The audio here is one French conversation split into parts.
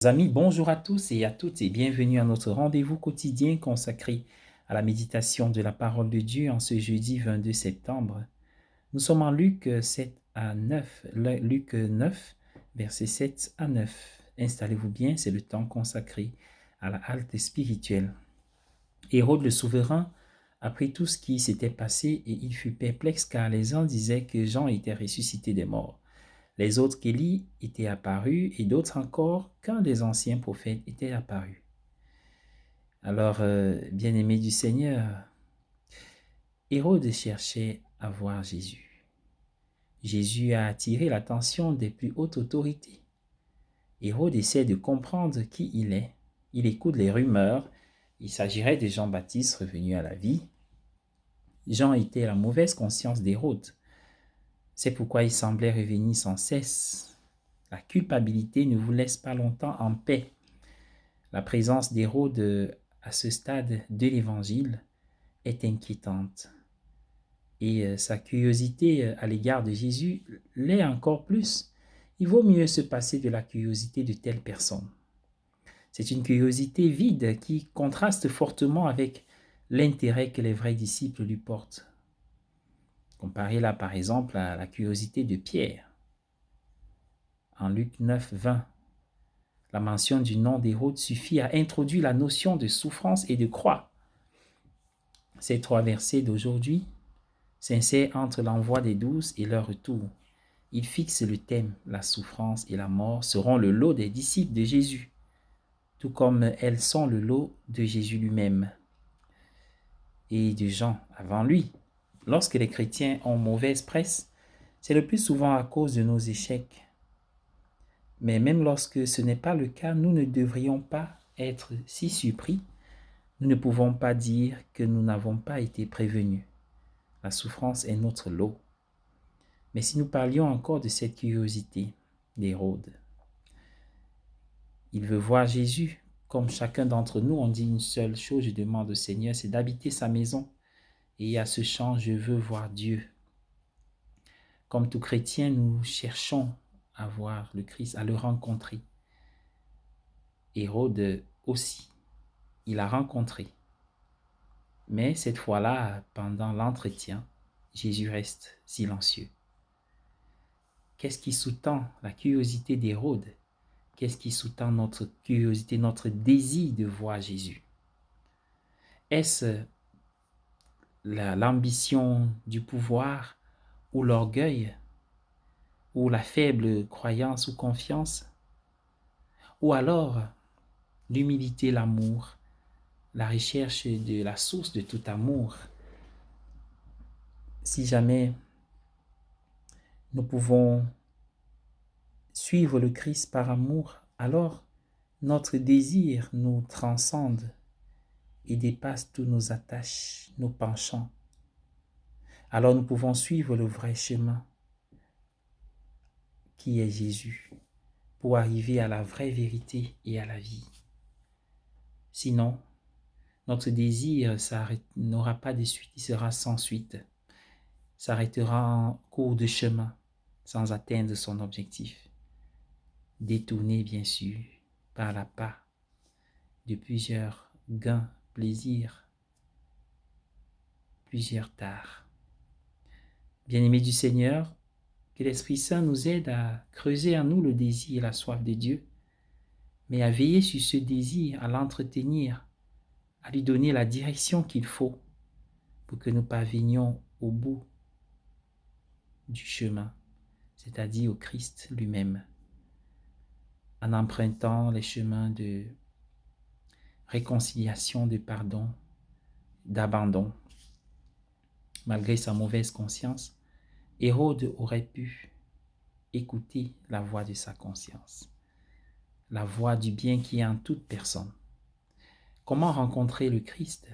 Amis, bonjour à tous et à toutes et bienvenue à notre rendez-vous quotidien consacré à la méditation de la parole de Dieu en ce jeudi 22 septembre. Nous sommes en Luc 7 à 9, Luc 9, versets 7 à 9. Installez-vous bien, c'est le temps consacré à la halte spirituelle. Hérode le souverain apprit tout ce qui s'était passé et il fut perplexe car les uns disaient que Jean était ressuscité des morts. Les autres qu'Élie était apparu et d'autres encore qu'un des anciens prophètes était apparu. Alors, bien-aimés du Seigneur, Hérode cherchait à voir Jésus. Jésus a attiré l'attention des plus hautes autorités. Hérode essaie de comprendre qui il est. Il écoute les rumeurs. Il s'agirait de Jean-Baptiste revenu à la vie. Jean était la mauvaise conscience d'Hérode. C'est pourquoi il semblait revenir sans cesse. La culpabilité ne vous laisse pas longtemps en paix. La présence d'Hérode à ce stade de l'évangile est inquiétante. Et sa curiosité à l'égard de Jésus l'est encore plus. Il vaut mieux se passer de la curiosité de telle personne. C'est une curiosité vide qui contraste fortement avec l'intérêt que les vrais disciples lui portent. Comparez-la par exemple à la curiosité de Pierre. En Luc 9, 20, la mention du nom d'Hérode suffit à introduire la notion de souffrance et de croix. Ces trois versets d'aujourd'hui s'insèrent entre l'envoi des 12 et leur retour. Ils fixent le thème, la souffrance et la mort seront le lot des disciples de Jésus, tout comme elles sont le lot de Jésus lui-même et de Jean avant lui. Lorsque les chrétiens ont mauvaise presse, c'est le plus souvent à cause de nos échecs. Mais même lorsque ce n'est pas le cas, nous ne devrions pas être si surpris. Nous ne pouvons pas dire que nous n'avons pas été prévenus. La souffrance est notre lot. Mais si nous parlions encore de cette curiosité d'Hérode, il veut voir Jésus. Comme chacun d'entre nous, on dit une seule chose, je demande au Seigneur, c'est d'habiter sa maison. Et à ce chant, je veux voir Dieu. Comme tout chrétien, nous cherchons à voir le Christ, à le rencontrer. Hérode aussi, il a rencontré. Mais cette fois-là, pendant l'entretien, Jésus reste silencieux. Qu'est-ce qui sous-tend la curiosité d'Hérode? Qu'est-ce qui sous-tend notre curiosité, notre désir de voir Jésus? Est-ce l'ambition du pouvoir ou l'orgueil ou la faible croyance ou confiance? Ou alors l'humilité, l'amour, la recherche de la source de tout amour? Si jamais nous pouvons suivre le Christ par amour, alors notre désir nous transcende et dépasse tous nos attaches, nos penchants. Alors nous pouvons suivre le vrai chemin qui est Jésus pour arriver à la vraie vérité et à la vie. Sinon, notre désir n'aura pas de suite, il sera sans suite, s'arrêtera en cours de chemin sans atteindre son objectif. Détourné bien sûr par l'appât de plusieurs gains, plaisirs, plusieurs tares. Bien-aimés du Seigneur, que l'Esprit Saint nous aide à creuser en nous le désir et la soif de Dieu, mais à veiller sur ce désir, à l'entretenir, à lui donner la direction qu'il faut pour que nous parvenions au bout du chemin, c'est-à-dire au Christ lui-même, en empruntant les chemins de réconciliation, de pardon, d'abandon. Malgré sa mauvaise conscience, Hérode aurait pu écouter la voix de sa conscience, la voix du bien qui est en toute personne. Comment rencontrer le Christ?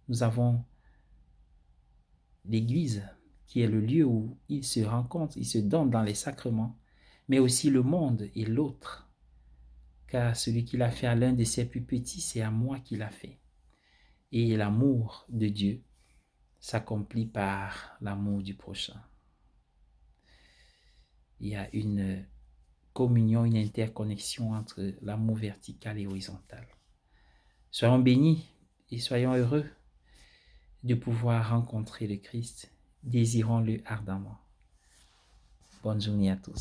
Nous avons l'Église qui est le lieu où il se rencontre, il se donne dans les sacrements, mais aussi le monde et l'autre. Car celui qui l'a fait à l'un de ses plus petits, c'est à moi qu'il l'a fait. Et l'amour de Dieu s'accomplit par l'amour du prochain. Il y a une communion, une interconnexion entre l'amour vertical et horizontal. Soyons bénis et soyons heureux de pouvoir rencontrer le Christ. Désirons-le ardemment. Bonne journée à tous.